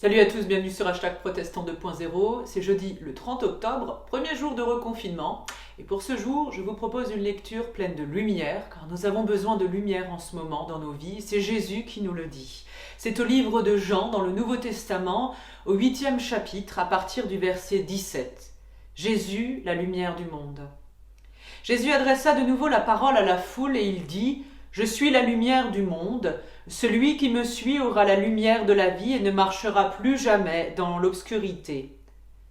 Salut à tous, bienvenue sur #protestant 2.0. C'est jeudi le 30 octobre, premier jour de reconfinement. Et pour ce jour, je vous propose une lecture pleine de lumière, car nous avons besoin de lumière en ce moment dans nos vies. C'est Jésus qui nous le dit. C'est au livre de Jean, dans le Nouveau Testament, au 8e chapitre, à partir du verset 17. Jésus, la lumière du monde. Jésus adressa de nouveau la parole à la foule et il dit « Je suis la lumière du monde. Celui qui me suit aura la lumière de la vie et ne marchera plus jamais dans l'obscurité. »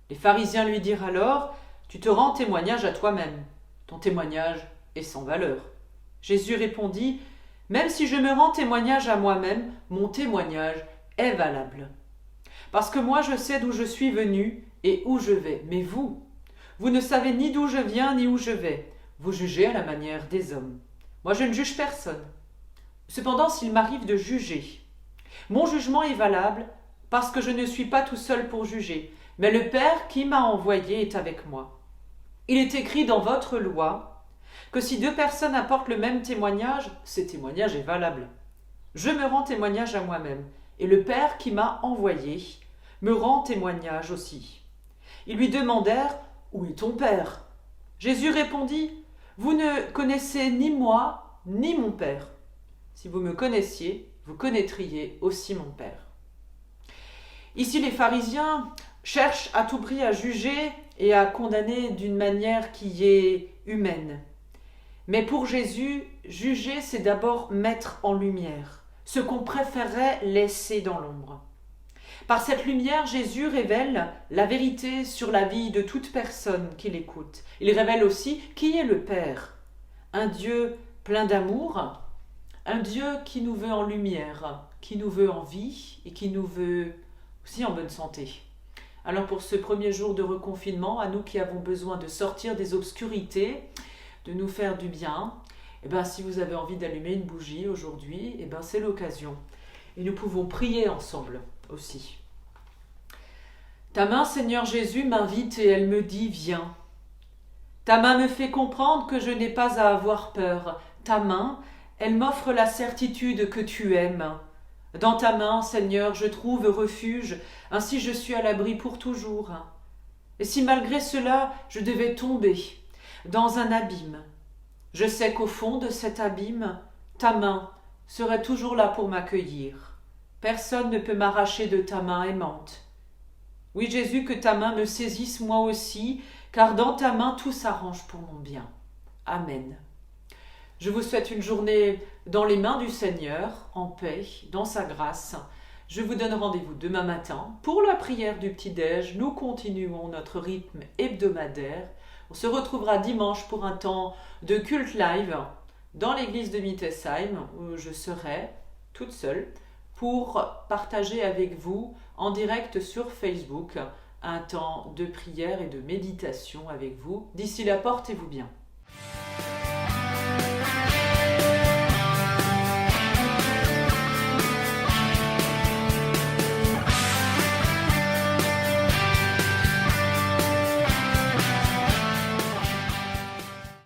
Les pharisiens lui dirent alors « Tu te rends témoignage à toi-même. Ton témoignage est sans valeur. » Jésus répondit « Même si je me rends témoignage à moi-même, mon témoignage est valable. Parce que moi je sais d'où je suis venu et où je vais. Mais vous ne savez ni d'où je viens ni où je vais. Vous jugez à la manière des hommes. Moi je ne juge personne. Cependant, s'il m'arrive de juger, mon jugement est valable parce que je ne suis pas tout seul pour juger, mais le Père qui m'a envoyé est avec moi. Il est écrit dans votre loi que si deux personnes apportent le même témoignage, ce témoignage est valable. Je me rends témoignage à moi-même, et le Père qui m'a envoyé me rend témoignage aussi. Ils lui demandèrent « Où est ton Père ?» Jésus répondit « Vous ne connaissez ni moi, ni mon Père. Si vous me connaissiez, vous connaîtriez aussi mon Père. » Ici, les pharisiens cherchent à tout prix à juger et à condamner d'une manière qui est humaine. Mais pour Jésus, juger, c'est d'abord mettre en lumière ce qu'on préférerait laisser dans l'ombre. Par cette lumière, Jésus révèle la vérité sur la vie de toute personne qui l'écoute. Il révèle aussi qui est le Père, un Dieu plein d'amour, un Dieu qui nous veut en lumière, qui nous veut en vie et qui nous veut aussi en bonne santé. Alors pour ce premier jour de reconfinement, à nous qui avons besoin de sortir des obscurités, de nous faire du bien, si vous avez envie d'allumer une bougie aujourd'hui, c'est l'occasion. Et nous pouvons prier ensemble aussi. Ta main, Seigneur Jésus, m'invite et elle me dit « Viens ». Ta main me fait comprendre que je n'ai pas à avoir peur. Ta main, elle m'offre la certitude que tu aimes. Dans ta main, Seigneur, je trouve refuge, ainsi je suis à l'abri pour toujours. Et si malgré cela, je devais tomber dans un abîme, je sais qu'au fond de cet abîme, ta main serait toujours là pour m'accueillir. Personne ne peut m'arracher de ta main aimante. Oui, Jésus, que ta main me saisisse moi aussi, car dans ta main tout s'arrange pour mon bien. Amen. Je vous souhaite une journée dans les mains du Seigneur, en paix, dans sa grâce. Je vous donne rendez-vous demain matin pour la prière du petit-déj. Nous continuons notre rythme hebdomadaire. On se retrouvera dimanche pour un temps de culte live dans l'église de Mittesheim, où je serai toute seule pour partager avec vous en direct sur Facebook un temps de prière et de méditation avec vous. D'ici là, portez-vous bien.